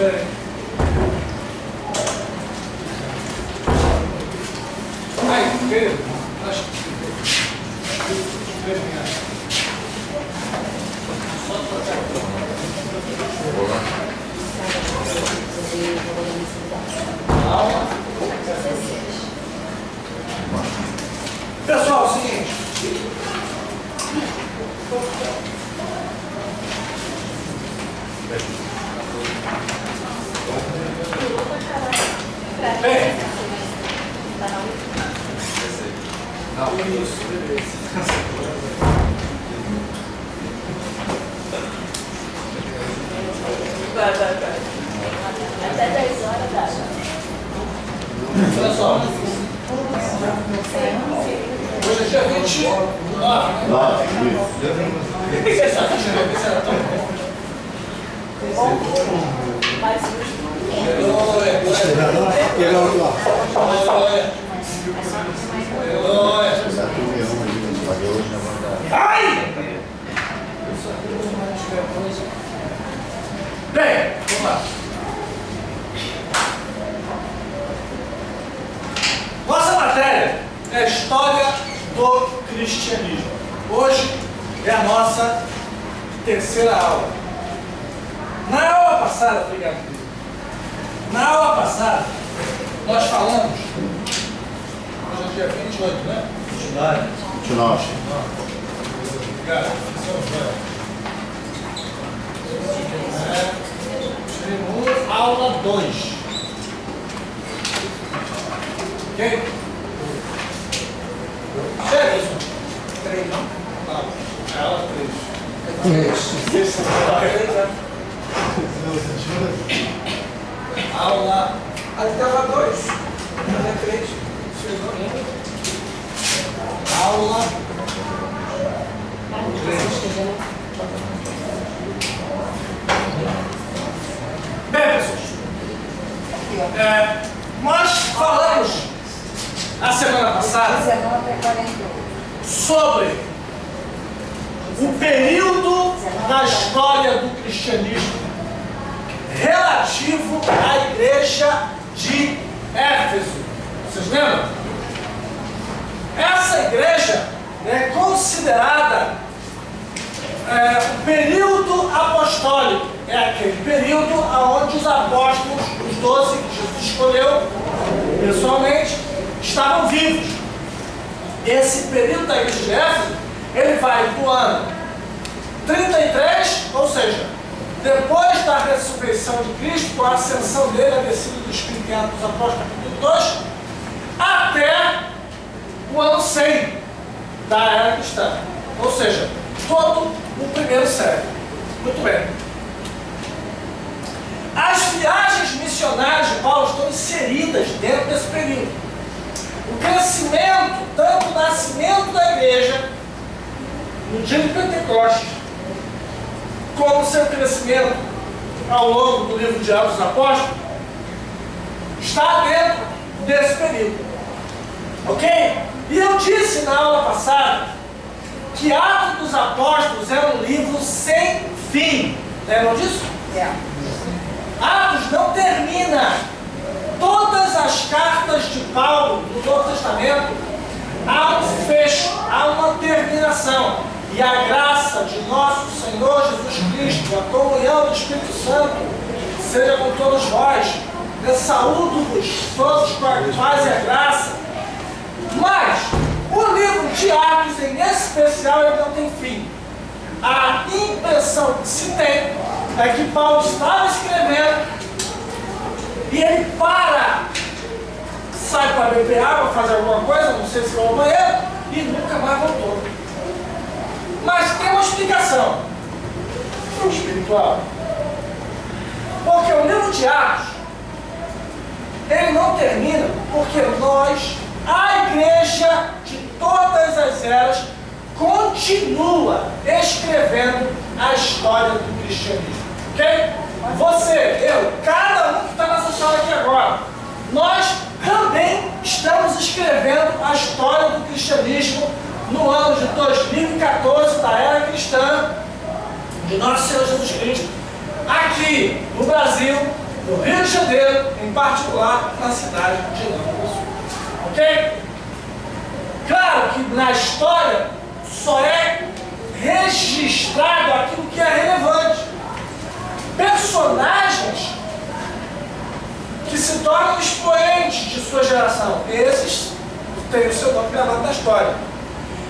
Aí, querido, acho que pessoal, é o seguinte. Bem. Não, isso, beleza. Vai. Até 10 horas dá. Olha só. Hoje é dia 29, né? O que você sabe que era tão bom? Mais justo. Ai! Bem, vamos lá. Nossa matéria é a história do cristianismo. Hoje é a nossa terceira aula. Na aula passada, obrigado. Na aula passada, nós falamos, hoje é dia 28, né? 29. Obrigado. Aula 2. Ok? Chega, isso. 3, não? Não. Aula 3. Aula. Até aula 2. Aula 3. Aula 3. Bem, pessoas, nós falamos a semana passada sobre o período da história do cristianismo relativo à igreja de Éfeso. Vocês lembram? Essa igreja é considerada o período apostólico. É aquele período onde os apóstolos, os 12 que Jesus escolheu pessoalmente, estavam vivos. Esse período da igreja de Éfeso, ele vai do ano 33, ou seja, depois da ressurreição de Cristo, com a ascensão dele, a descida do Espírito em Atos dos Apóstolos, capítulo 2, até o ano 100 da era cristã. Ou seja, todo o primeiro século. Muito bem. As viagens missionárias de Paulo estão inseridas dentro desse período. O crescimento, tanto o nascimento da igreja, no dia de Pentecostes, como o seu crescimento ao longo do livro de Atos dos Apóstolos, está dentro desse período. Ok? E eu disse na aula passada que Atos dos Apóstolos é um livro sem fim. Lembram disso? Atos não termina. Todas as cartas de Paulo no Novo Testamento há um fecho, há uma terminação. E a graça de nosso Senhor Jesus Cristo, a comunhão do Espírito Santo, seja com todos vós. Eu saúdo-vos todos com a paz e a graça. Mas o livro de Atos, em especial, ele não tem fim. A impressão que se tem é que Paulo estava escrevendo e ele para, sai para beber água, fazer alguma coisa, não sei se vai ao banheiro, e nunca mais voltou. Mas tem uma explicação espiritual. Porque o livro de Atos, ele não termina porque nós, a igreja de todas as eras, continua escrevendo a história do cristianismo. Ok? Você, eu, cada um que está nessa sala aqui agora, nós também estamos escrevendo a história do cristianismo no ano de 2014, da era cristã, de nosso Senhor Jesus Cristo, aqui no Brasil no Rio de Janeiro, em particular na cidade de Nova Iguaçu. Ok? Claro que na história só é registrado aquilo que é relevante. Personagens que se tornam expoentes de sua geração, esses têm o seu nome gravado na história.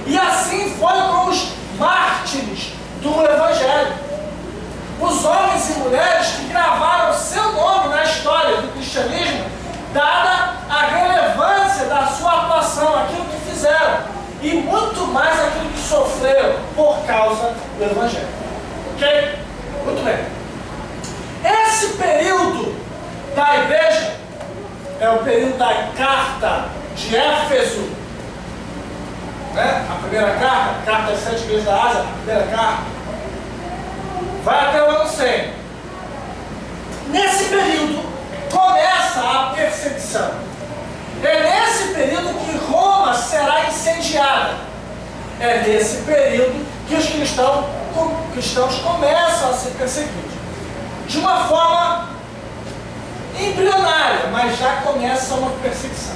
E assim foi com os mártires do Evangelho. Os homens e mulheres que gravaram seu nome na história do cristianismo, dada a relevância da sua atuação, aquilo que fizeram, e muito mais aquilo que sofreram por causa do Evangelho. Ok? Muito bem. Esse período da igreja é o período da carta de Éfeso, né? A primeira carta, carta às 7 igrejas da Ásia, a primeira carta, vai até o ano 100. Nesse período começa a perseguição. É nesse período que Roma será incendiada. É nesse período que os cristãos começam a ser perseguidos. De uma forma embrionária, mas já começa uma perseguição.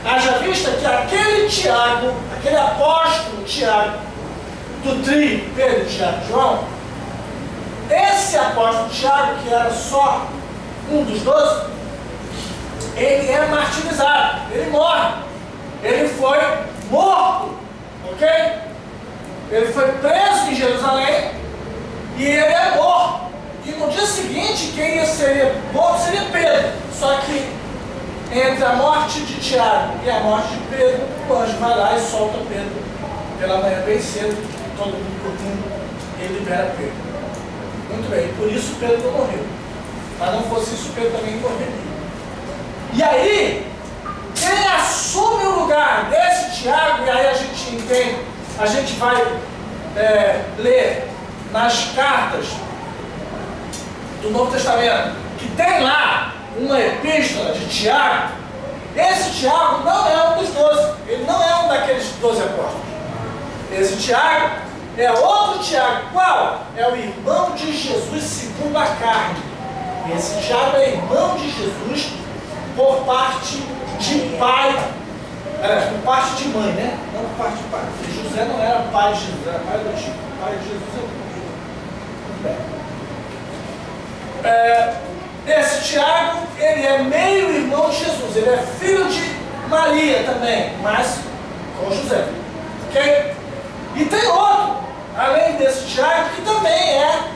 Haja vista que aquele Tiago, aquele apóstolo Tiago, do trio Pedro, Tiago e João, esse apóstolo Tiago, que era só um dos 12, ele é martirizado, ele morre, ele foi morto, ok? Ele foi preso em Jerusalém e ele é morto. E no dia seguinte, quem seria morto seria Pedro. Só que entre a morte de Tiago e a morte de Pedro, o anjo vai lá e solta Pedro pela manhã bem cedo, todo mundo dormindo, ele libera Pedro. Muito bem, por isso Pedro não morreu. Mas não fosse isso, Pedro também morreria. E aí, quem assume o lugar desse Tiago, e aí a gente entende, a gente vai ler nas cartas do Novo Testamento, que tem lá uma epístola de Tiago. Esse Tiago não é um dos 12, ele não é um daqueles 12 apóstolos. Esse Tiago é outro Tiago. Qual? É o irmão de Jesus segundo a carne. Esse Tiago é irmão de Jesus por parte de pai, por parte de mãe, né? Não por parte de pai. Porque José não era pai de Jesus, era pai do Chico. Pai de Jesus é o Muito bem. Esse Tiago, ele é meio irmão de Jesus, ele é filho de Maria também, mas com José. Ok? E tem outro, além desse Tiago, que também é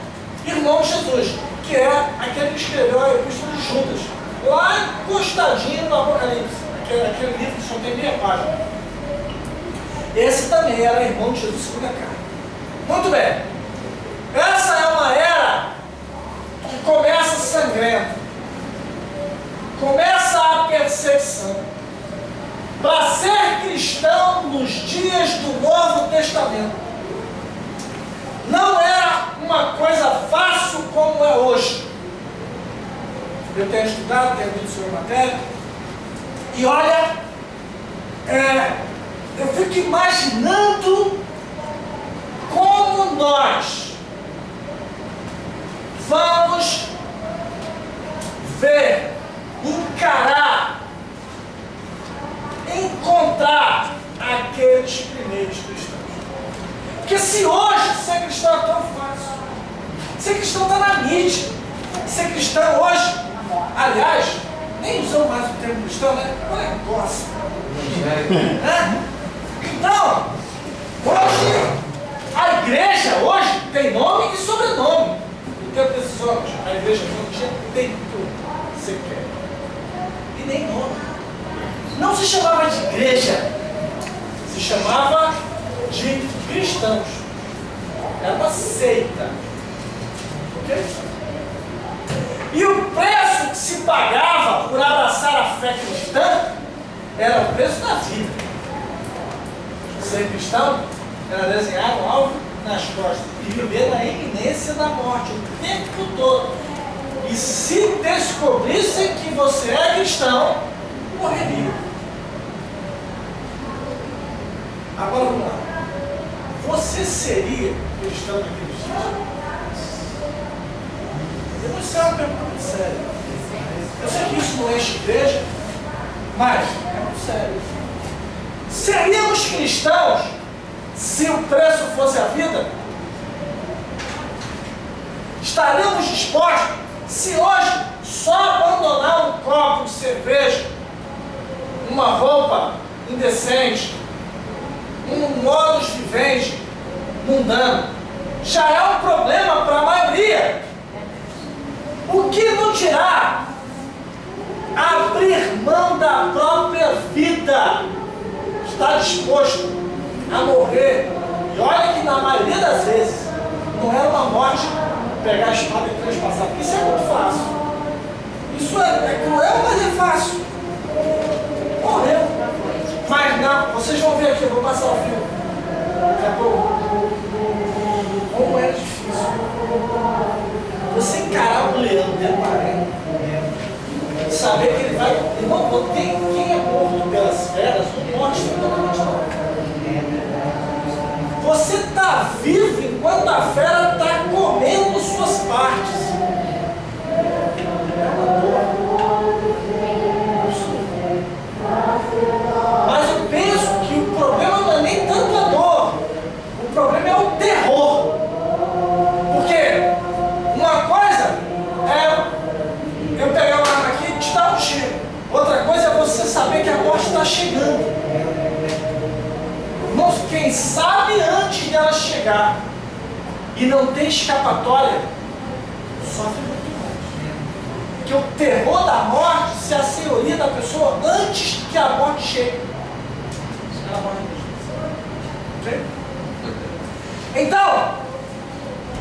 irmão de Jesus, que é aquele que escreveu a epístola de Judas, lá encostadinho no Apocalipse, aquele livro que só tem meia página. Esse também era irmão de Jesus segundo a carne. Muito bem. Essa é uma era que começa sangrenta, começa a perseguição. Para ser cristão nos dias do Novo Testamento não era uma coisa fácil como é hoje. Eu tenho estudado, tenho lido sobre a matéria, e olha, eu fico imaginando como nós vamos ver, encarar, encontrar aqueles primeiros cristãos. Porque se hoje ser cristão é tão fácil, ser cristão está na mídia, ser cristão hoje, aliás, nem usam mais o termo cristão, né? É um negócio. Então, hoje, a igreja hoje tem nome e sobrenome. No tempo desses homens, a igreja não tinha tudo sequer. E nem nome. Não se chamava de igreja, se chamava de cristãos. Era uma seita. Ok? E o preço que se pagava por abraçar a fé cristã era o preço da vida. Ser cristão era desenhar um alvo nas costas e viver na iminência da morte o tempo todo. E se descobrissem que você é cristão, morreria. Agora vamos lá. Você seria cristão naqueles dias? Eu vou ser uma pergunta muito séria. não enche a igreja, mas é muito sério. Seríamos cristãos se o preço fosse a vida? Estaríamos dispostos se hoje só abandonar um copo de cerveja, uma roupa indecente, um modus vivendi mundano, já é um problema para a maioria? O que não dirá abrir mão da própria vida? Está disposto a morrer? E olha que na maioria das vezes não era uma morte pegar a espada e transpassar, porque isso é muito fácil. Isso é cruel, mas é fácil. Morreu. Mas não, vocês vão ver aqui, eu vou passar o filme. Daqui a pouco. Como é difícil você encarar um leão dentro da arena, saber que ele vai. Irmão, quem é morto pelas feras não morre instantaneamente, não. Você está vivo enquanto a fera está comendo suas partes. É uma dor. Mas eu penso que o problema não é nem tanto a dor, o problema é o terror. Porque uma coisa é eu pegar uma arma aqui e te dar um tiro, outra coisa é você saber que a morte está chegando. Irmãos, quem sabe antes dela chegar e não tem escapatória, sofre muito mais. Porque o terror da morte se assenhoria da pessoa antes que a morte chegue. Ela morre mesmo. Então,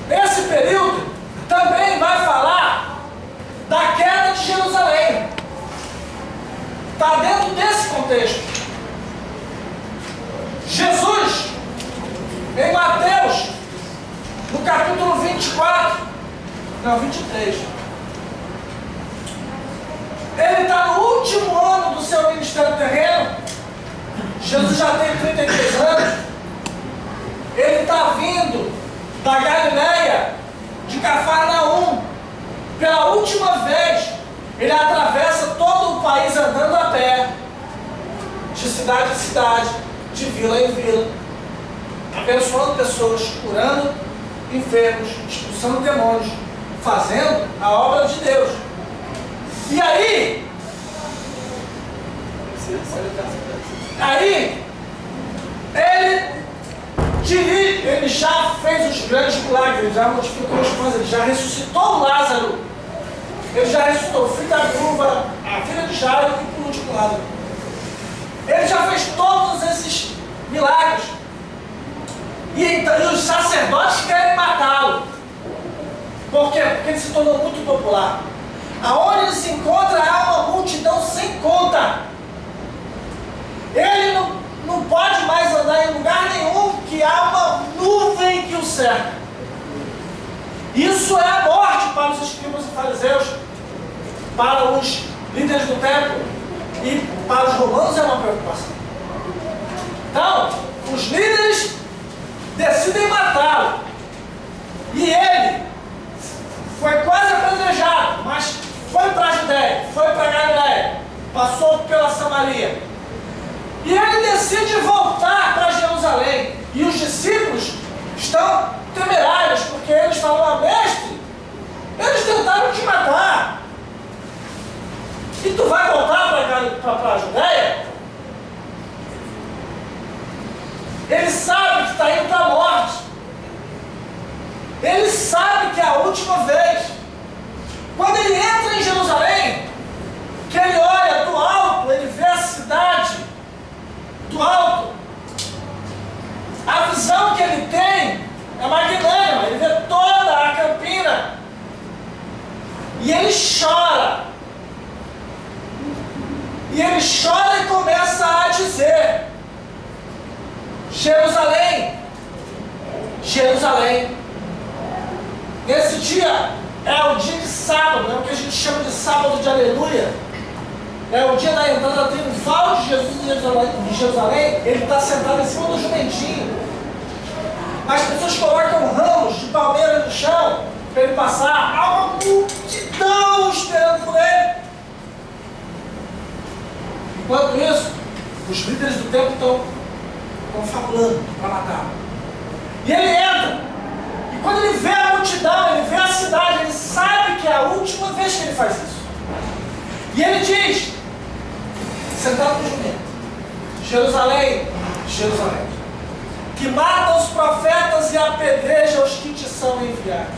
nesse período, também vai falar da queda de Jerusalém. Está dentro desse contexto. Jesus, em Mateus, no capítulo 23, ele está no último ano do seu ministério terreno. Jesus já tem 33 anos. Ele está vindo da Galileia, de Cafarnaum. Pela última vez, ele atravessa todo o país andando a pé, de cidade em cidade, de vila em vila, abençoando pessoas, curando enfermos, expulsando demônios, fazendo a obra de Deus. E aí, ele já fez os grandes milagres, ele já multiplicou os pães, ele já ressuscitou Lázaro, ele já ressuscitou o filho da viúva, a filha de Jairo e por último Lázaro. Ele já fez todos esses milagres. E os sacerdotes querem matá-lo. Por quê? Porque ele se tornou muito popular. Aonde ele se encontra há uma multidão sem conta. Ele não pode mais andar em lugar nenhum que há uma nuvem que o cerca. Isso é a morte para os escribas e fariseus, para os líderes do templo e para os romanos é uma preocupação. Então, os líderes decidem matá-lo. E ele foi quase apedrejado, mas foi para a Judéia, foi para a Galileia, passou pela Samaria. E ele decide voltar para Jerusalém. E os discípulos estão temerários, porque eles falam: mestre, eles tentaram te matar. E tu vai voltar para a Judéia? Ele sabe que está indo para a morte. Ele sabe que é a última vez. Quando ele entra em Jerusalém, que ele olha do alto, ele vê a cidade do alto. A visão que ele tem é magnânima, ele vê toda a campina. E ele chora. E ele chora e começa a dizer: Jerusalém, Jerusalém. Esse dia é o dia de sábado, é o que a gente chama de sábado de aleluia. É o dia da entrada triunfal de Jesus de Jerusalém. Ele está sentado em cima do jumentinho. As pessoas colocam ramos de palmeira no chão para ele passar. Há uma multidão esperando por ele. Enquanto isso, os líderes do templo estão confabulando para matar. E ele entra. E quando ele vê a multidão, ele vê a cidade, ele sabe que é a última vez que ele faz isso. E ele diz, sentado no jumento: Jerusalém, Jerusalém, que mata os profetas e apedreja os que te são enviados.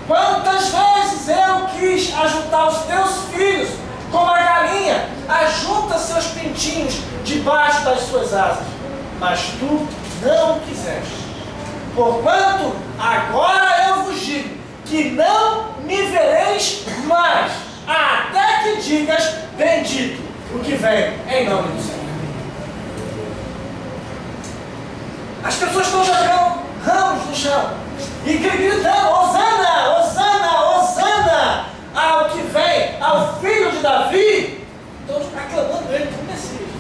Quantas vezes eu quis ajuntar os teus filhos, como a galinha ajunta seus pintinhos debaixo das suas asas, mas tu não quiseste. Porquanto agora eu vos digo que não me vereis mais, até que digas: bendito o que vem em nome do Senhor. As pessoas estão jogando ramos no chão e gritando: Hosana, Hosana, Hosana ao que vem, ao filho de Davi. Estão aclamando ele como Messias.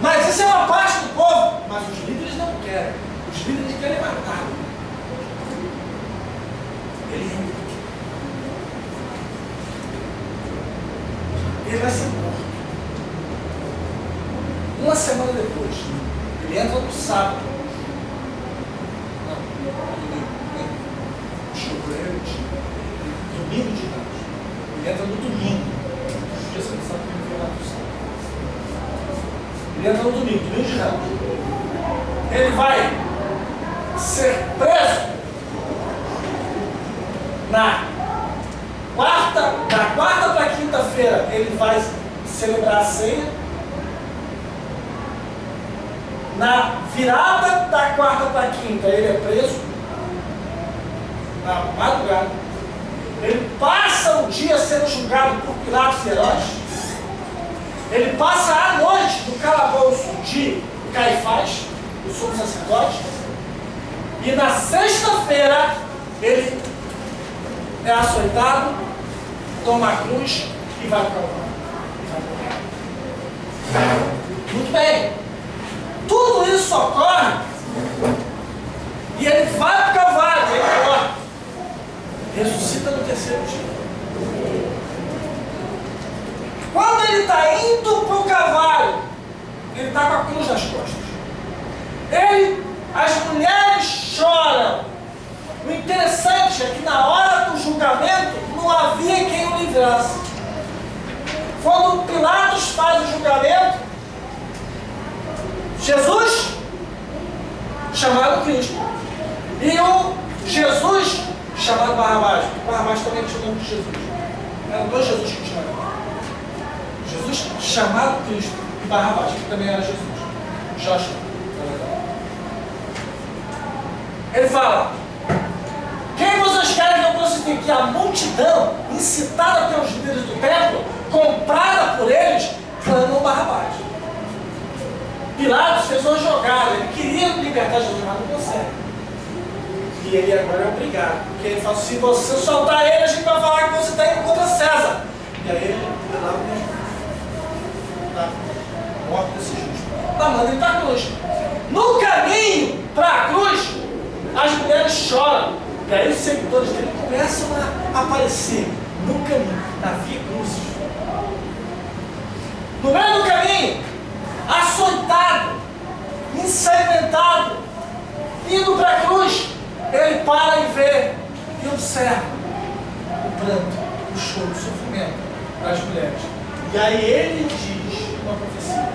Mas isso é uma parte do povo. Mas os líderes não querem. Os líderes querem matá-lo. Ele entra. Ele vai ser morto. Uma semana depois, ele entra no sábado. Não, domingo. Domingo de Ramos. Ele entra no domingo. Dia você não sabe que ele foi lá no sábado. Ele entra no domingo, domingo de Ramos. Ele vai ser preso na quarta para quinta-feira. Ele vai celebrar a ceia. Na virada da quarta para quinta, ele é preso. Na madrugada. Ele passa o dia sendo julgado por Pilatos e Herodes. Ele passa a noite no calabouço de Caifás, o sumo sacerdote. E na sexta-feira ele é açoitado, toma a cruz e vai para o Calvário. Muito bem. Tudo isso ocorre e ele vai para o Calvário, ele morre. Ressuscita no terceiro dia. Quando ele está indo para o Calvário, ele está com a cruz nas costas. As mulheres choram. O interessante é que na hora do julgamento não havia quem o livrasse. Quando Pilatos faz o julgamento, Jesus, chamado Cristo, e o Jesus, chamado Barrabás. Barrabás também tinha o nome de Jesus. Eram dois Jesus que chamavam. Jesus, chamado Cristo, e Barrabás, que também era Jesus. Joshua. Ele fala: quem vocês querem que eu crucifique? A multidão, incitada pelos líderes do templo, comprada por eles, clamam Barrabás. Pilatos fez uma jogada, ele queria libertar Jesus, mas não consegue. E ele agora é obrigado, porque ele fala: se você soltar ele, a gente vai falar que você está indo contra César. E aí ele lá morte desse justo. Tá, manda ele para a cruz. No caminho para a cruz, as mulheres choram. E aí os seguidores dele começam a aparecer no caminho, na Via Crucis. No meio do caminho, açoitado, ensanguentado, indo para a cruz, ele para e vê e observa o pranto, o choro, o sofrimento das mulheres. E aí ele diz uma profecia: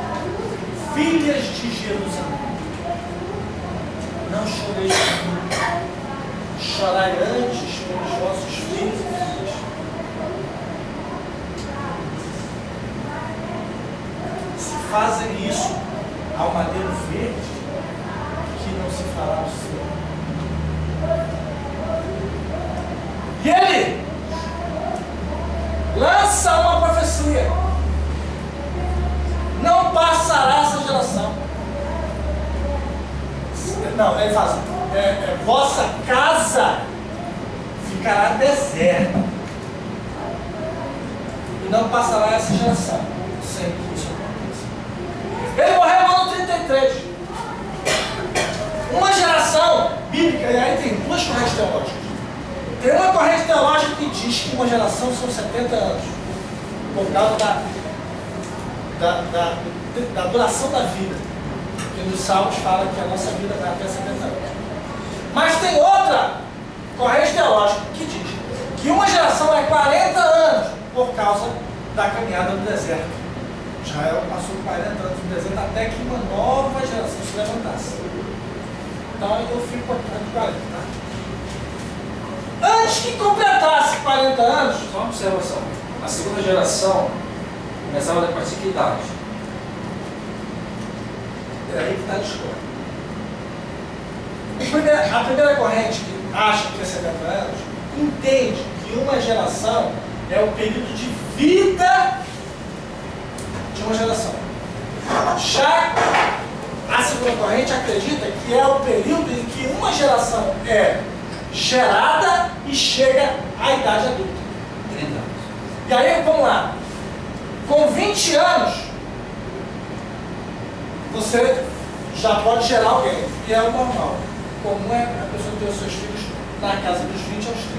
filhas de Jerusalém, não choreis por mim, chorai antes pelos vossos filhos e filhas. Se fazem isso ao madeiro verde, que não se fará o seu. E ele lança uma profecia: não passará essa geração. Não, ele fala assim: vossa casa ficará deserta e não passará essa geração sem que isso aconteça. Ele morreu no ano 33. Uma geração bíblica, e aí tem duas correntes teológicas. Tem uma corrente teológica que diz que uma geração são 70 anos, por causa da duração da vida. Porque nos Salmos fala que a nossa vida vai até 70 anos. Mas tem outra corrente teológica que diz que uma geração é 40 anos por causa da caminhada no deserto. Israel passou 40 anos no deserto até que uma nova geração se levantasse. Então eu fico aqui de 40, tá? Antes que completasse 40 anos, Só uma observação. A segunda geração começava a partir de que idade? é aí que está a discórdia. A primeira corrente que acha que é 70 anos entende que uma geração é o período de vida de uma geração. Já a segunda corrente acredita que é o período em que uma geração é gerada e chega à idade adulta. 30 anos. E aí, vamos lá. Com 20 anos, você já pode gerar alguém, e é o normal. O comum é a pessoa ter os seus filhos na casa dos 20 aos 30.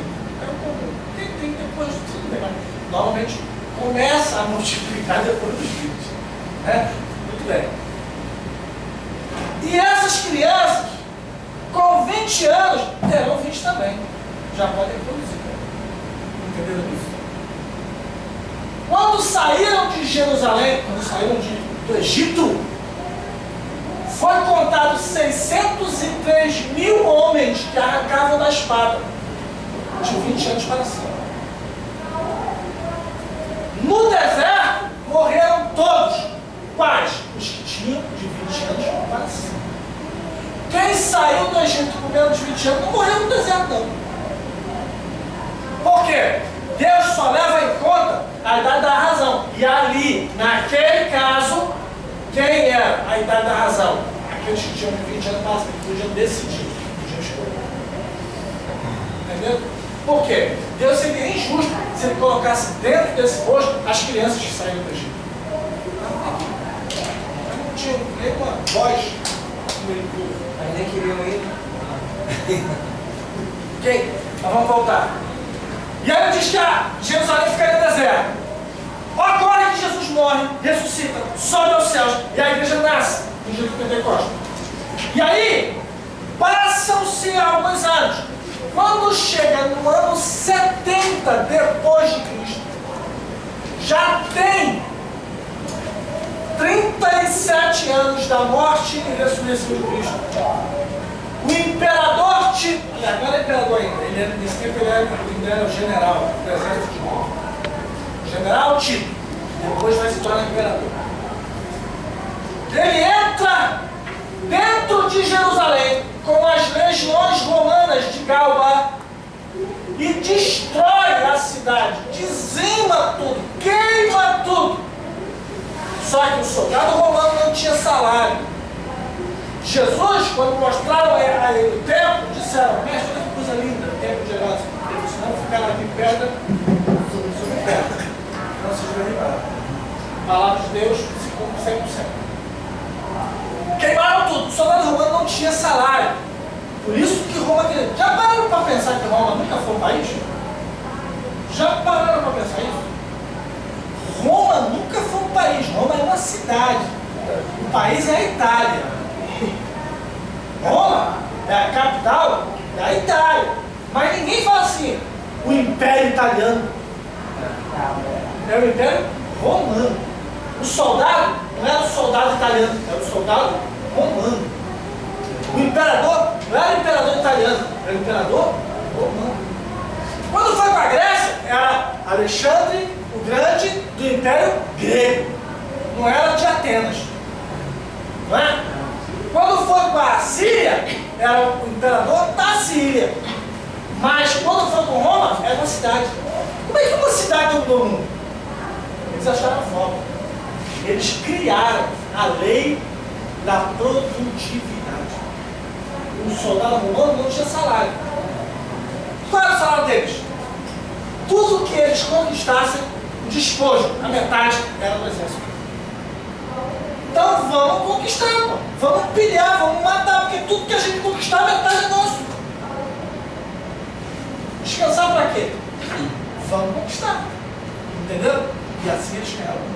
É o comum. Quem tem depois de 30, normalmente começa a multiplicar depois dos 20. Né? Muito bem. E essas crianças, com 20 anos, terão 20 também. Já podem produzir. Entenderam isso? Quando saíram de Jerusalém, quando saíram do Egito, foi contado 603 mil homens que arrancavam da espada, de 20 anos para cima. No deserto, morreram todos. Quais? Os que tinham de 20 anos para cima. Quem saiu do Egito com menos de 20 anos não morreu no deserto, não. Por quê? Deus só leva em conta a idade da razão. E ali, naquele caso, quem era a idade da razão? Aqueles que tinham 20 anos para cima, que podiam decidir, podiam escolher. Entendeu? Por quê? Deus seria injusto se ele colocasse dentro desse posto as crianças que saíram do Egito. Não tinha nenhuma voz no meio do. Mas nem queriam ir. Ok? Mas vamos voltar. E aí ele diz que Jerusalém ficaria no deserto. Agora que Jesus morre, ressuscita, sobe aos céus e a igreja nasce no dia do Pentecostes. E aí, passam-se alguns anos. Quando chega no ano 70 depois de Cristo, já tem 37 anos da morte e ressurreição de Cristo. O imperador Tito, agora é imperador ainda, nesse tempo ele era o general do exército de Roma. General Tito, depois vai se tornar imperador. Ele entra dentro de Jerusalém com as legiões romanas de Galba e destrói a cidade, dizima tudo, queima tudo. Só que o soldado romano não tinha salário. Jesus, quando mostraram a ele o templo, disseram: mestre, olha que coisa linda, o templo de Jerusalém. Ele disse: não ficar aqui pedra sobre pedra, não se derribar. A palavra de Deus se cumpre 100%. Queimaram tudo. O soldado romano não tinha salário. Por isso que Roma queria. Já pararam para pensar que Roma nunca foi um país? Já pararam para pensar isso? Roma nunca foi um país. Roma é uma cidade. O país é a Itália. Roma é a capital da Itália. Mas ninguém fala assim, o Império Italiano. É o Império Romano. O soldado não era o soldado italiano, era o soldado romano. O imperador não era o imperador italiano, era o imperador romano. Quando foi para a Grécia, era Alexandre o Grande do Império Grego. Não era de Atenas. Não é? Quando foi para a Síria, era o imperador da Síria. Mas quando foi com Roma, era uma cidade. Como é que uma cidade dominou o mundo? Eles acharam a forma. Eles criaram a lei da produtividade. O soldado romano não tinha salário. Qual era o salário deles? Tudo que eles conquistassem, o despojo, a metade era do exército. Então vamos conquistar, pô. Vamos pilhar, vamos matar, porque tudo que a gente conquistar, metade é nosso. Descansar para quê? Vamos conquistar. Entendeu? E assim eles ganharam.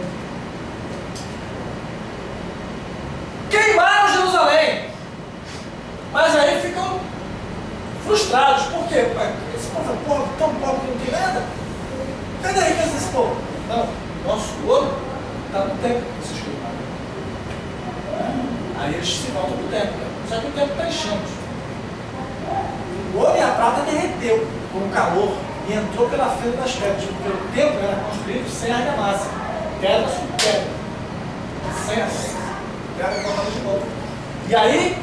cadê a riqueza desse povo? Não, nosso ouro está no templo que vocês queimaram. Aí eles se voltam para o templo, só que o templo está enchendo. O ouro e a prata derreteu com o calor e entrou pela fenda das pedras, porque o templo era construído sem argamassa, pedra sobre pedra, sem pedra colocada de novo. E aí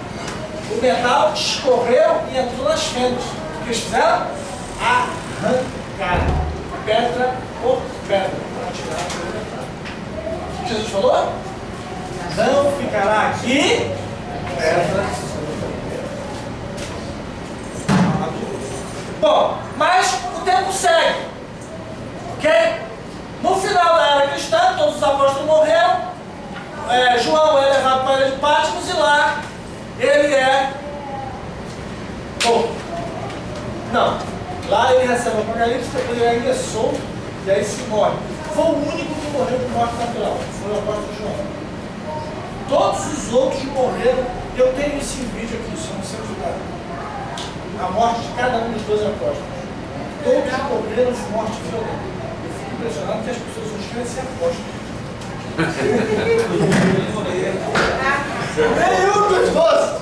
o metal escorreu e entrou nas fendas. O que eles fizeram? Arrancaram pedra por pedra para tirar a pedra da prata. O que Jesus falou? Não ficará aqui pedra sobre pedra. Bom, mas o tempo segue, ok? No final da era cristã, todos os apóstolos morreram. João é levado para a ilha de Patmos e lá ele é morto. Não, lá ele recebe o Apocalipse, depois ele ainda é solto e aí se morre. Foi o único que morreu de morte natural, foi o apóstolo João. Todos os outros morreram. Eu tenho esse vídeo aqui, só não sei ajudar. A morte de cada um dos 12 apóstolos. Todos morreram de morte violenta. Eu fico impressionado que as pessoas hoje querem ser apóstolos. Nenhum dos 12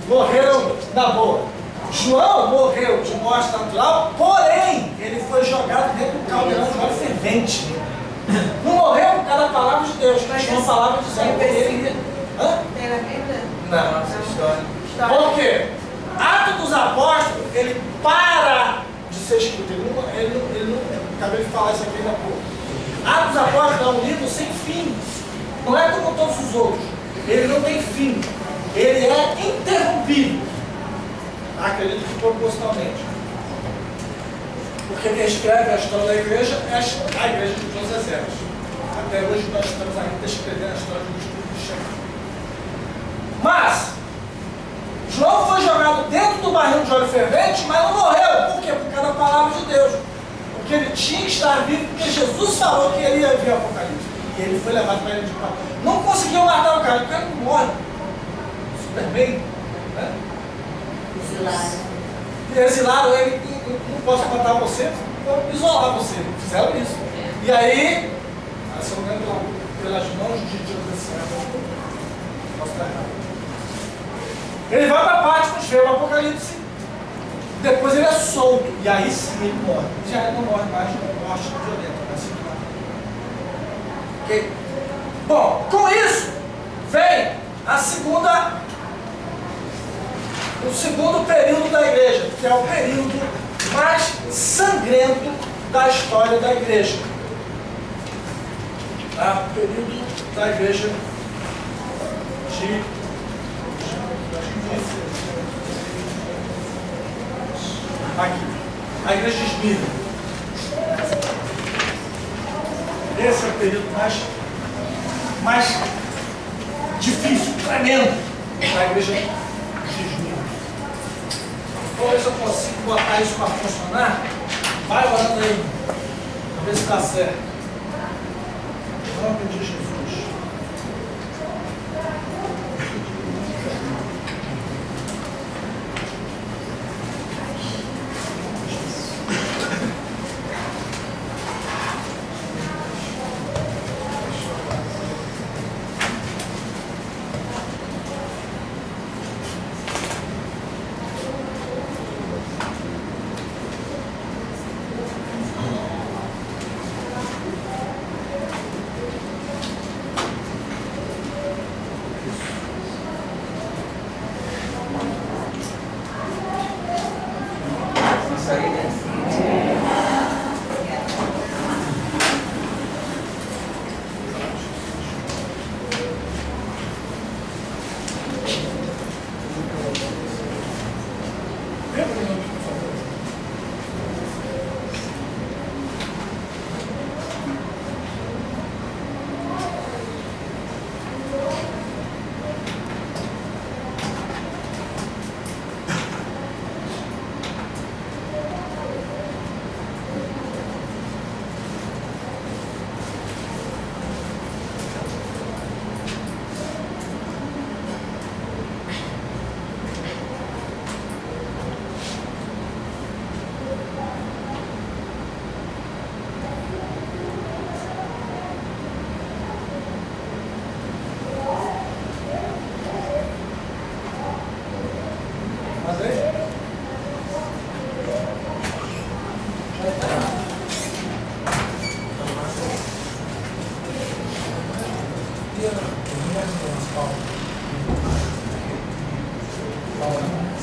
morreram na boa. João morreu de morte natural, porém, ele foi jogado dentro do caldeirão de óleo fervente. Não morreu por causa da palavra de Deus, mas uma palavra dizendo que ele ia. Hã? Não, essa história. Por quê? Atos dos Apóstolos, ele para de ser escrito. Ele não acabei de falar isso aqui ainda há pouco. Atos dos Apóstolos é um livro sem fim. Não é como todos os outros. Ele não tem fim. Ele é interrompido. Acredito que propositalmente. Porque quem escreve a história da igreja é a igreja de todas as eras. Até hoje nós estamos ainda escrevendo a história do estudo de Shakespeare. Mas, João foi jogado dentro do barril de óleo fervente, mas não morreu. Por quê? Por causa da palavra de Deus. Porque ele tinha que estar vivo, porque Jesus falou que ele ia ver o Apocalipse. E ele foi levado para ele de pau. Não conseguiu matar o cara não morre. Super bem. Né? Exilaram ele, não posso matar você, vou isolar você. Fizeram isso. E aí, se eu não me engano, pelas mãos de Diocleciano, posso estar errado. Ele vai para Patmos, vê o Apocalipse, depois ele é solto, e aí sim ele morre. Já ele não morre mais de morte violenta, mas sim de morte. Ok? Bom, com isso, vem o segundo período da igreja, que é o período mais sangrento da história da igreja. Tá? O período da igreja aqui, a igreja de Esmirna. Esse é o período mais difícil, tremendo da igreja de Esmirna. Vamos ver se eu consigo botar isso para funcionar. Vai orando aí, para ver se dá certo. Em nome de Jesus.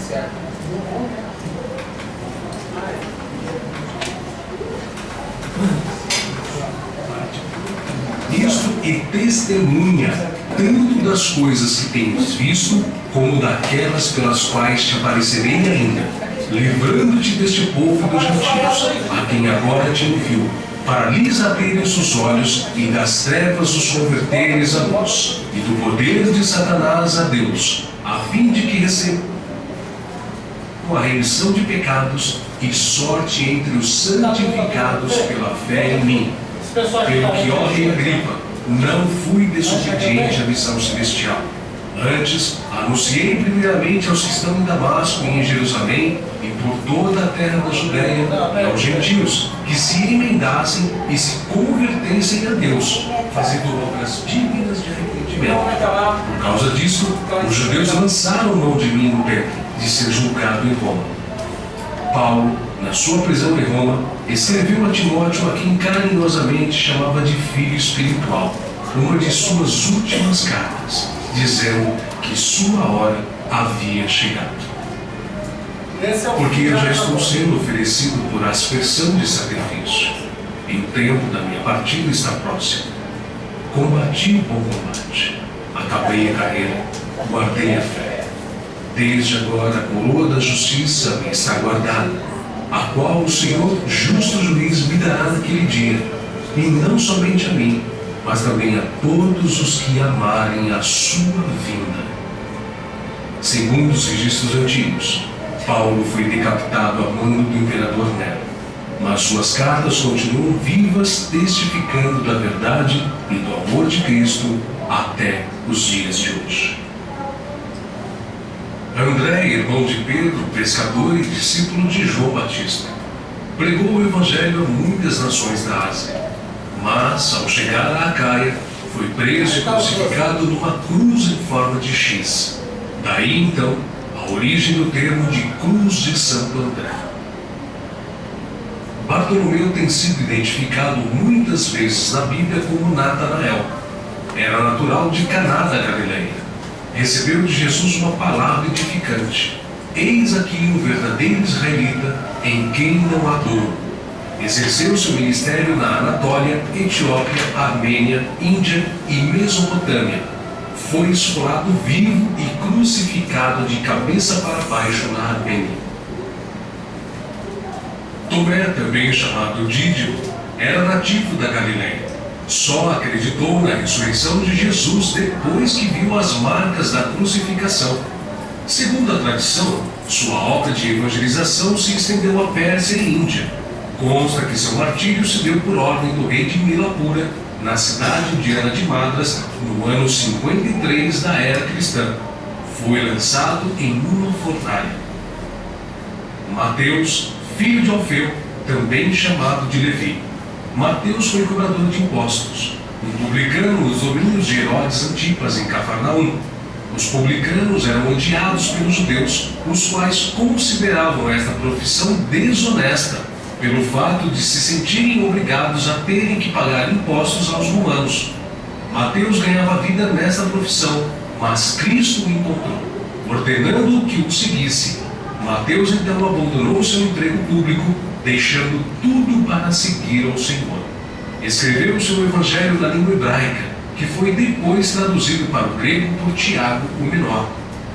Certo. Isto e testemunha tanto das coisas que tens visto, como daquelas pelas quais te aparecerei ainda, livrando-te deste povo dos gentios, a quem agora te enviou, para lhes abrirem os olhos e das trevas os converteres à luz, e do poder de Satanás a Deus, a fim de que recebam a remissão de pecados e sorte entre os santificados pela fé em mim. Pelo que, ó rei Agripa, não fui desobediente à missão celestial. Antes, anunciei primeiramente aos que estão em Damasco e em Jerusalém e por toda a terra da Judéia e aos gentios, que se emendassem e se convertessem a Deus, fazendo obras dignas de arrependimento. Por causa disso, os judeus lançaram mão de mim no templo, de ser julgado em Roma. Paulo, na sua prisão em Roma, escreveu a Timóteo, a quem carinhosamente chamava de filho espiritual, uma de suas últimas cartas, dizendo que sua hora havia chegado. Porque eu já estou sendo oferecido por aspersão de sacrifício, e o tempo da minha partida está próximo. Combati o bom combate, acabei a carreira, guardei a fé. Desde agora a coroa da justiça me está guardada, a qual o Senhor, justo juiz, me dará naquele dia, e não somente a mim, mas também a todos os que amarem a sua vinda. Segundo os registros antigos, Paulo foi decapitado a mando do imperador Nero, mas suas cartas continuam vivas, testificando da verdade e do amor de Cristo até os dias de hoje. André, irmão de Pedro, pescador e discípulo de João Batista, pregou o evangelho a muitas nações da Ásia, mas, ao chegar a Acaia, foi preso e crucificado numa cruz em forma de X. Daí, então, a origem do termo de Cruz de Santo André. Bartolomeu tem sido identificado muitas vezes na Bíblia como Natanael. Era natural de Caná da Galileia. Recebeu de Jesus uma palavra edificante. Eis aqui um verdadeiro israelita em quem não há dolo. Exerceu seu ministério na Anatólia, Etiópia, Armênia, Índia e Mesopotâmia. Foi esfolado vivo e crucificado de cabeça para baixo na Armênia. Tomé, também chamado Dídimo, era nativo da Galileia. Só acreditou na ressurreição de Jesus depois que viu as marcas da crucificação. Segundo a tradição, sua obra de evangelização se estendeu à Pérsia e Índia. Consta que seu martírio se deu por ordem do rei de Milapura, na cidade indiana de Madras, no ano 53 da era cristã. Foi lançado em uma fornalha. Mateus, filho de Alfeu, também chamado de Levi. Mateus foi cobrador de impostos, um publicano nos domínios de Herodes Antipas, em Cafarnaum. Os publicanos eram odiados pelos judeus, os quais consideravam esta profissão desonesta, pelo fato de se sentirem obrigados a terem que pagar impostos aos romanos. Mateus ganhava vida nesta profissão, mas Cristo o encontrou, ordenando que o seguisse. Mateus então abandonou seu emprego público, deixando tudo para seguir ao Senhor. Escreveu seu evangelho na língua hebraica, que foi depois traduzido para o grego por Tiago, o menor.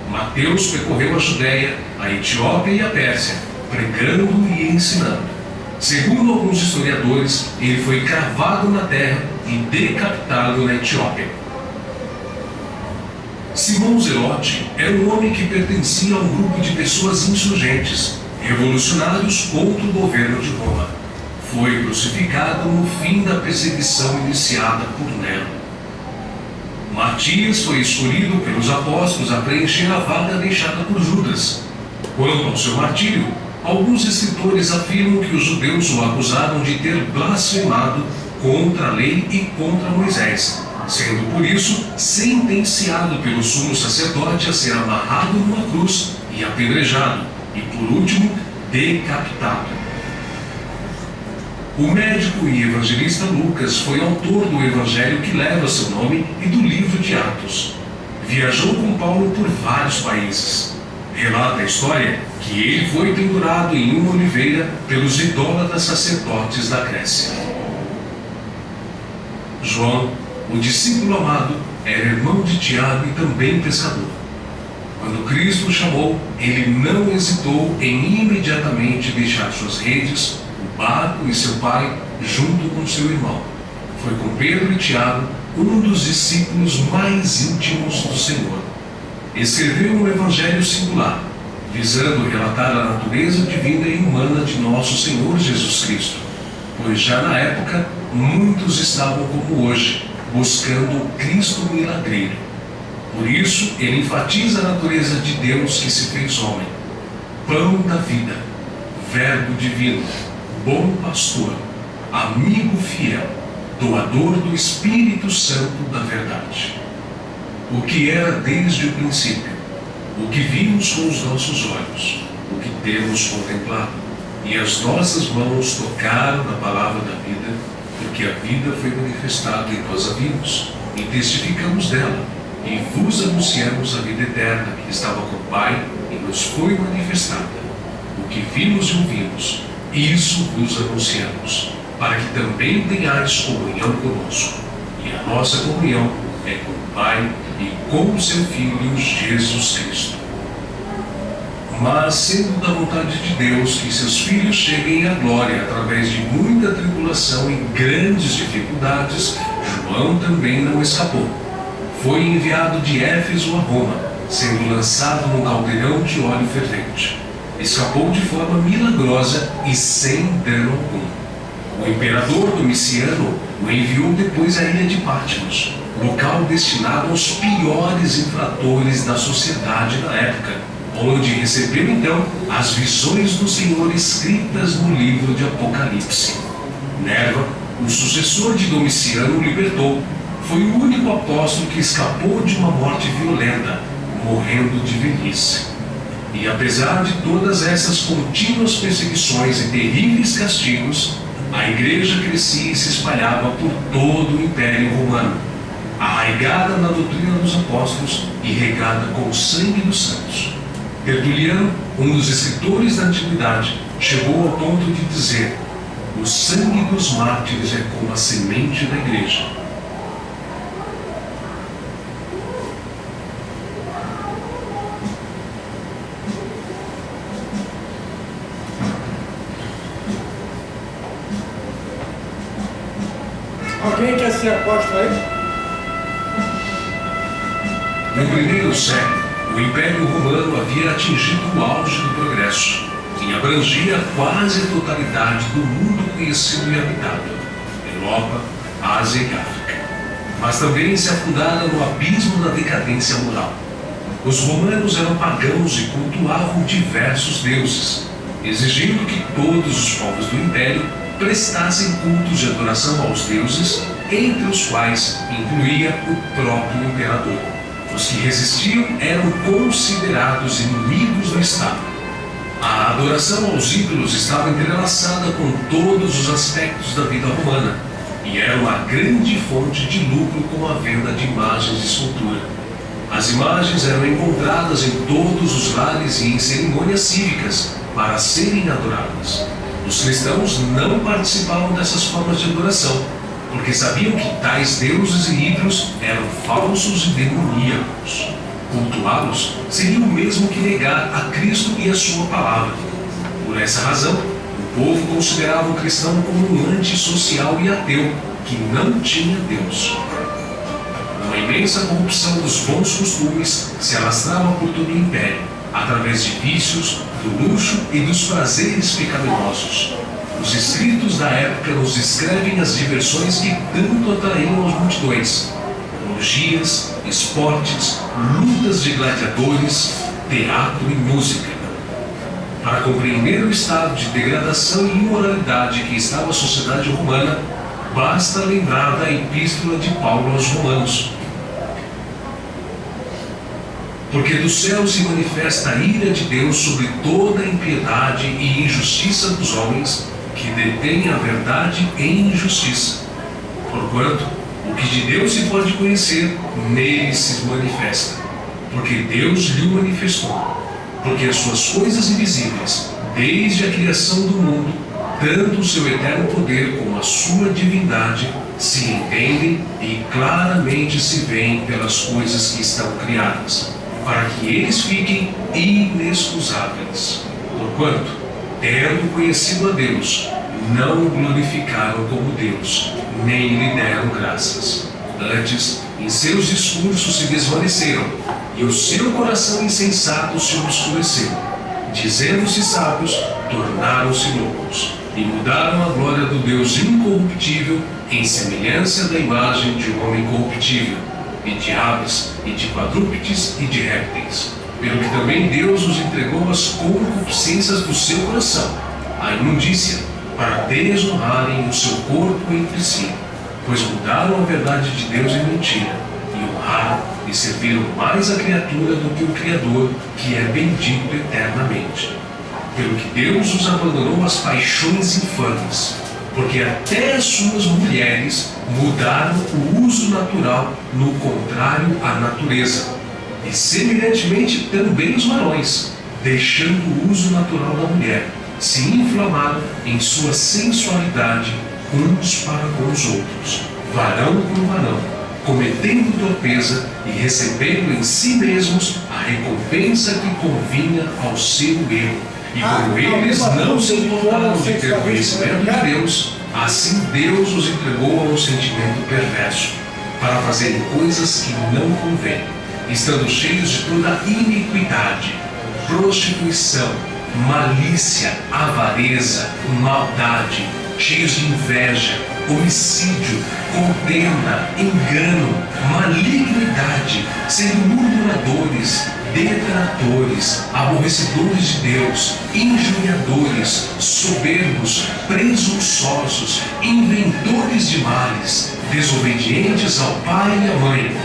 Mateus percorreu a Judéia, a Etiópia e a Pérsia, pregando e ensinando. Segundo alguns historiadores, ele foi cravado na terra e decapitado na Etiópia. Simão Zelote era um homem que pertencia a um grupo de pessoas insurgentes, revolucionários contra o governo de Roma. Foi crucificado no fim da perseguição iniciada por Nero. Matias foi escolhido pelos apóstolos a preencher a vaga deixada por Judas. Quanto ao seu martírio, alguns escritores afirmam que os judeus o acusaram de ter blasfemado contra a lei e contra Moisés, sendo por isso sentenciado pelo sumo sacerdote a ser amarrado numa cruz e apedrejado, e por último, decapitado. O médico e evangelista Lucas foi autor do evangelho que leva seu nome e do livro de Atos. viajou com Paulo por vários países. Relata a história que ele foi pendurado em uma oliveira pelos idólatras sacerdotes da Grécia. João, o discípulo amado, era irmão de Tiago e também pescador. Quando Cristo o chamou, ele não hesitou em imediatamente deixar suas redes, o barco e seu pai, junto com seu irmão. Foi com Pedro e Tiago, um dos discípulos mais íntimos do Senhor. Escreveu um evangelho singular, visando relatar a natureza divina e humana de nosso Senhor Jesus Cristo, pois já na época muitos estavam como hoje, buscando o Cristo milagreiro. Por isso, ele enfatiza a natureza de Deus que se fez homem, pão da vida, verbo divino, bom pastor, amigo fiel, doador do Espírito Santo da verdade. O que era desde o princípio, o que vimos com os nossos olhos, o que temos contemplado, e as nossas mãos tocaram na palavra da vida, porque a vida foi manifestada e nós a vimos, e testificamos dela, e vos anunciamos a vida eterna que estava com o Pai e nos foi manifestada. O que vimos e ouvimos, isso vos anunciamos, para que também tenhais comunhão conosco. E a nossa comunhão é com o Pai e com o seu Filho Jesus Cristo. Mas, sendo da vontade de Deus que seus filhos cheguem à glória através de muita tribulação e grandes dificuldades, João também não escapou. Foi enviado de Éfeso a Roma, sendo lançado num caldeirão de óleo fervente. Escapou de forma milagrosa e sem dano algum. O imperador Domiciano o enviou depois à ilha de Patmos, local destinado aos piores infratores da sociedade na época, onde recebeu então as visões do Senhor escritas no livro de Apocalipse. Nerva, o sucessor de Domiciano, o libertou. Foi o único apóstolo que escapou de uma morte violenta, morrendo de velhice. E apesar de todas essas contínuas perseguições e terríveis castigos, a igreja crescia e se espalhava por todo o Império Romano, arraigada na doutrina dos apóstolos e regada com o sangue dos santos. Tertuliano, um dos escritores da antiguidade, chegou ao ponto de dizer: o sangue dos mártires é como a semente da igreja. Alguém quer ser apóstolo aí? No primeiro século, o Império Romano havia atingido o auge do progresso e abrangia quase a totalidade do mundo conhecido e habitado, Europa, Ásia e África. Mas também se afundara no abismo da decadência moral. Os romanos eram pagãos e cultuavam diversos deuses, exigindo que todos os povos do Império prestassem cultos de adoração aos deuses, entre os quais incluía o próprio imperador. Os que resistiam eram considerados inimigos do Estado. A adoração aos ídolos estava entrelaçada com todos os aspectos da vida romana e era uma grande fonte de lucro com a venda de imagens de escultura. As imagens eram encontradas em todos os lares e em cerimônias cívicas para serem adoradas. Os cristãos não participavam dessas formas de adoração, porque sabiam que tais deuses e ídolos eram falsos e demoníacos. Cultuá-los seria o mesmo que negar a Cristo e a sua palavra. Por essa razão, o povo considerava o cristão como um antissocial e ateu, que não tinha Deus. Uma imensa corrupção dos bons costumes se alastrava por todo o império, através de vícios, do luxo e dos prazeres pecaminosos. Os escritos da época nos descrevem as diversões que tanto atraíam as multidões: orgias, esportes, lutas de gladiadores, teatro e música. Para compreender o estado de degradação e imoralidade que estava a sociedade romana, basta lembrar da epístola de Paulo aos Romanos. Porque do céu se manifesta a ira de Deus sobre toda a impiedade e injustiça dos homens, que detêm a verdade em injustiça. Porquanto, o que de Deus se pode conhecer, nele se manifesta, porque Deus lhe manifestou. Porque as suas coisas invisíveis, desde a criação do mundo, tanto o seu eterno poder como a sua divindade, se entendem e claramente se veem pelas coisas que estão criadas, para que eles fiquem inexcusáveis. Porquanto, tendo conhecido a Deus, não o glorificaram como Deus, nem lhe deram graças. Antes, em seus discursos se desvaneceram, e o seu coração insensato se obscureceu. Dizendo-se sábios, tornaram-se loucos, e mudaram a glória do Deus incorruptível em semelhança da imagem de um homem corruptível, e de aves, e de quadrúpedes, e de répteis. Pelo que também Deus os entregou às concupiscências do seu coração, à imundícia, para desonrarem o seu corpo entre si, pois mudaram a verdade de Deus em mentira, e honraram e serviram mais a criatura do que o Criador, que é bendito eternamente. Pelo que Deus os abandonou às paixões infames, porque até as suas mulheres mudaram o uso natural no contrário à natureza, e semelhantemente também os varões, deixando o uso natural da mulher, se inflamaram em sua sensualidade uns para com os outros, varão com varão, cometendo torpeza e recebendo em si mesmos a recompensa que convinha ao seu erro. E como eles não se importaram de ter conhecimento de Deus, assim Deus os entregou a um sentimento perverso, para fazerem coisas que não convêm, estando cheios de toda iniquidade, prostituição, malícia, avareza, maldade, cheios de inveja, homicídio, contenda, engano, malignidade, sendo murmuradores, detratores, aborrecedores de Deus, injuriadores, soberbos, presunçosos, inventores de males, desobedientes ao pai e à mãe,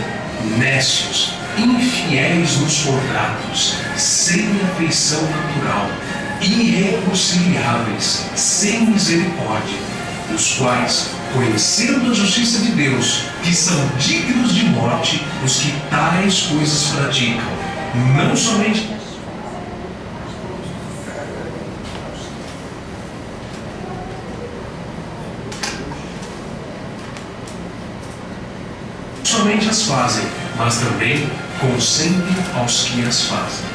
nécios, infiéis nos contratos, sem afeição natural, irreconciliáveis, sem misericórdia, os quais, conhecendo a justiça de Deus, que são dignos de morte os que tais coisas praticam, não somente as fazem, mas também consentem aos que as fazem.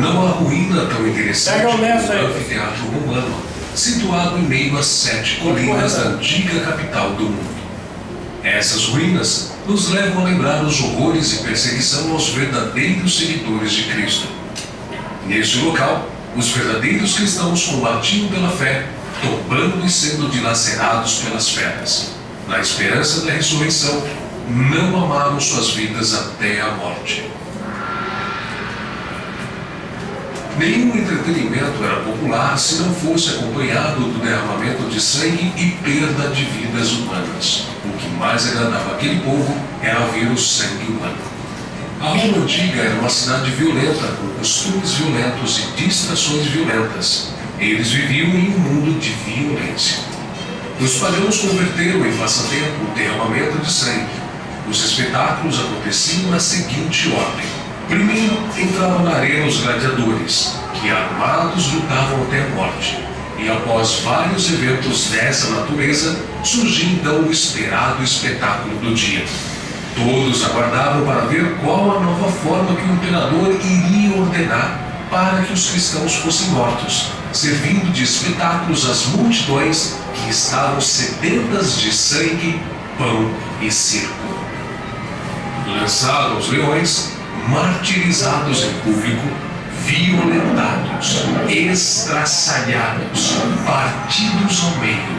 Não há ruína tão interessante como o anfiteatro romano, situado em meio às 7 colinas da antiga capital do mundo. Essas ruínas nos levam a lembrar os horrores e perseguição aos verdadeiros seguidores de Cristo. Neste local, os verdadeiros cristãos combatiam pela fé, tombando e sendo dilacerados pelas feras. Na esperança da ressurreição, não amaram suas vidas até a morte. Nenhum entretenimento era popular se não fosse acompanhado do derramamento de sangue e perda de vidas humanas. O que mais agradava aquele povo era ver o sangue humano. A Roma antiga era uma cidade violenta, com costumes violentos e distrações violentas. Eles viviam em um mundo de violência. Os pagãos converteram em passatempo o derramamento de sangue. Os espetáculos aconteciam na seguinte ordem. Primeiro entravam na arena os gladiadores, que armados lutavam até a morte. E após vários eventos dessa natureza, surgia então o esperado espetáculo do dia. Todos aguardavam para ver qual a nova forma que o imperador iria ordenar para que os cristãos fossem mortos, servindo de espetáculos às multidões que estavam sedentas de sangue, pão e circo. Lançados aos leões, martirizados em público, violentados, estraçalhados, partidos ao meio,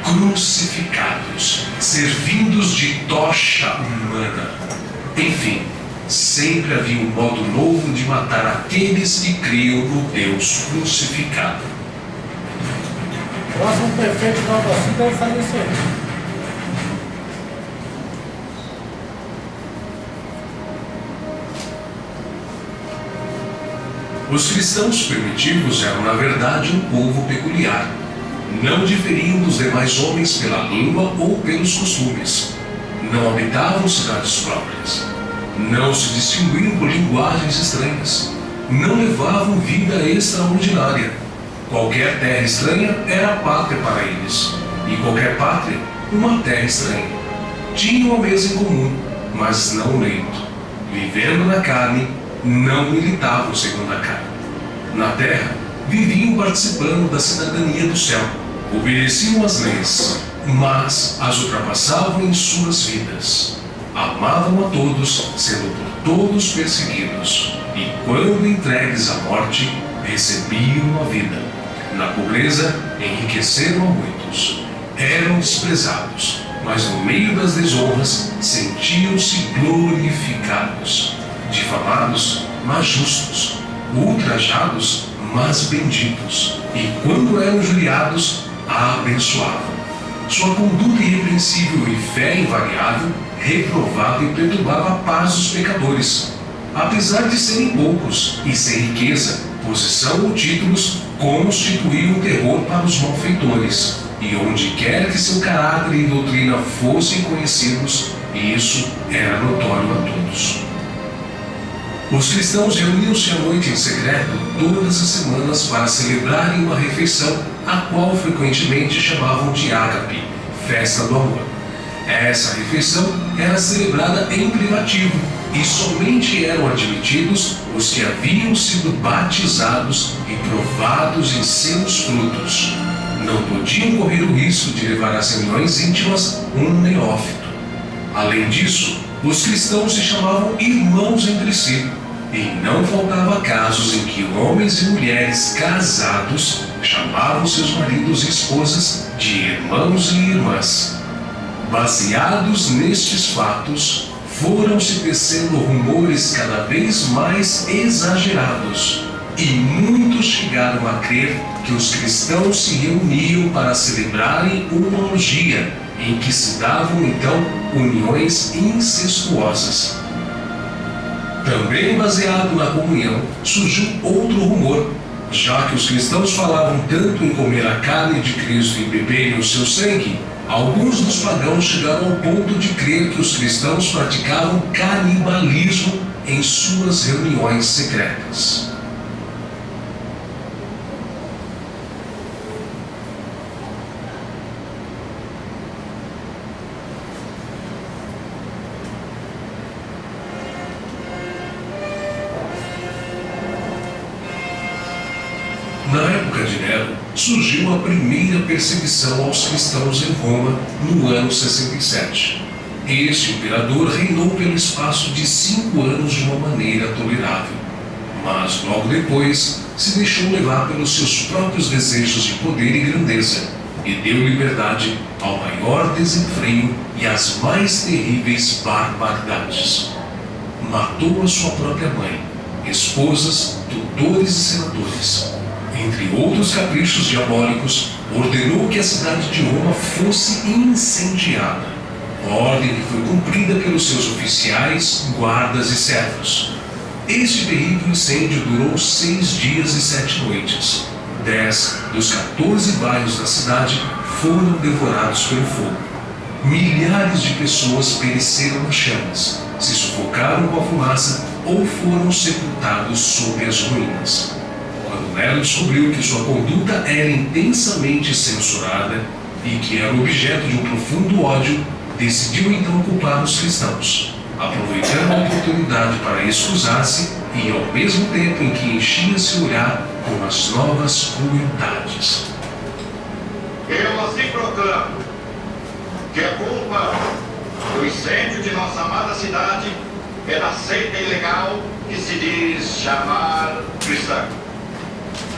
crucificados, servindos de tocha humana. Enfim, sempre havia um modo novo de matar aqueles que criam no Deus crucificado. O próximo prefeito de Nova Iguaçu deve fazer isso aí. Os cristãos primitivos eram, na verdade, um povo peculiar. Não diferiam dos demais homens pela língua ou pelos costumes. Não habitavam cidades próprias. Não se distinguiam por linguagens estranhas. Não levavam vida extraordinária. Qualquer terra estranha era pátria para eles. E qualquer pátria, uma terra estranha. Tinham a mesa em comum, mas não o leito. Vivendo na carne, não militavam segundo a carne. Na terra, viviam participando da cidadania do céu. Obedeciam às leis, mas as ultrapassavam em suas vidas. Amavam a todos, sendo por todos perseguidos. E quando entregues à morte, recebiam a vida. Na pobreza, enriqueceram a muitos. Eram desprezados, mas no meio das desonras, sentiam-se glorificados. Difamados, mas justos. Ultrajados, mas benditos. E quando eram injuriados, abençoavam. Sua conduta irrepreensível e fé invariável reprovava e perturbava a paz dos pecadores. Apesar de serem poucos e sem riqueza, posição ou títulos, constituíam um terror para os malfeitores. E onde quer que seu caráter e doutrina fossem conhecidos, isso era notório a todos. Os cristãos reuniam-se à noite em secreto todas as semanas para celebrarem uma refeição, a qual frequentemente chamavam de ágape, festa do amor. Essa refeição era celebrada em privativo e somente eram admitidos os que haviam sido batizados e provados em seus frutos. Não podiam correr o risco de levar às reuniões íntimas um neófito. Além disso, os cristãos se chamavam irmãos entre si, e não faltava casos em que homens e mulheres casados chamavam seus maridos e esposas de irmãos e irmãs. Baseados nestes fatos, foram se tecendo rumores cada vez mais exagerados, e muitos chegaram a crer que os cristãos se reuniam para celebrarem uma orgia, em que se davam então uniões incestuosas. Também baseado na comunhão, surgiu outro rumor, já que os cristãos falavam tanto em comer a carne de Cristo e beberem o seu sangue. Alguns dos pagãos chegaram ao ponto de crer que os cristãos praticavam canibalismo em suas reuniões secretas. Na época de Nero, surgiu a primeira perseguição aos cristãos em Roma no ano 67. Este imperador reinou pelo espaço de 5 anos de uma maneira tolerável, mas logo depois se deixou levar pelos seus próprios desejos de poder e grandeza e deu liberdade ao maior desenfreio e às mais terríveis barbaridades. Matou a sua própria mãe, esposas, tutores e senadores. Entre outros caprichos diabólicos, ordenou que a cidade de Roma fosse incendiada, ordem que foi cumprida pelos seus oficiais, guardas e servos. Este terrível incêndio durou 6 dias e 7 noites. 10 dos 14 bairros da cidade foram devorados pelo fogo. Milhares de pessoas pereceram nas chamas, se sufocaram com a fumaça ou foram sepultados sob as ruínas. Quando Nero descobriu que sua conduta era intensamente censurada e que era objeto de um profundo ódio, decidiu então culpar os cristãos, aproveitando a oportunidade para excusar-se e, ao mesmo tempo em que enchia seu olhar com as novas crueldades. Eu assim proclamo que a culpa do incêndio de nossa amada cidade é da seita ilegal que se diz chamar cristã.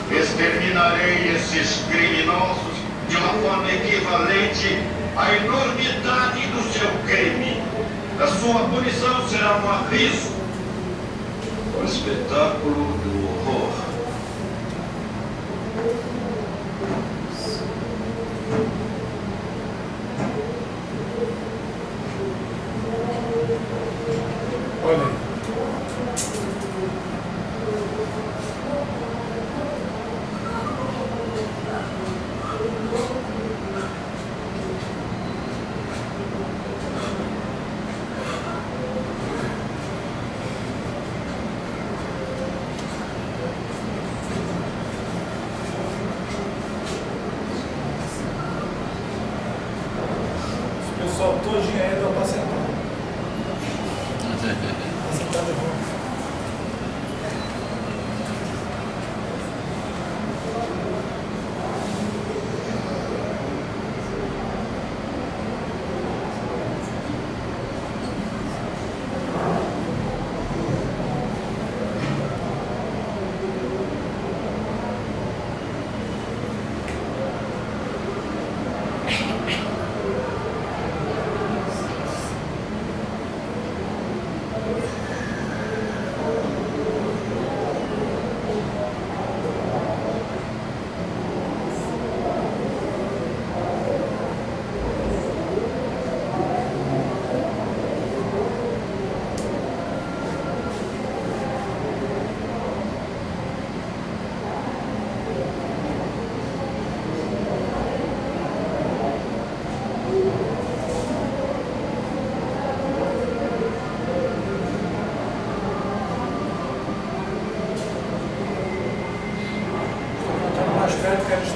Exterminarei esses criminosos de uma forma equivalente à enormidade do seu crime. A sua punição será um aviso, um espetáculo do horror. Olha aí. profeta que era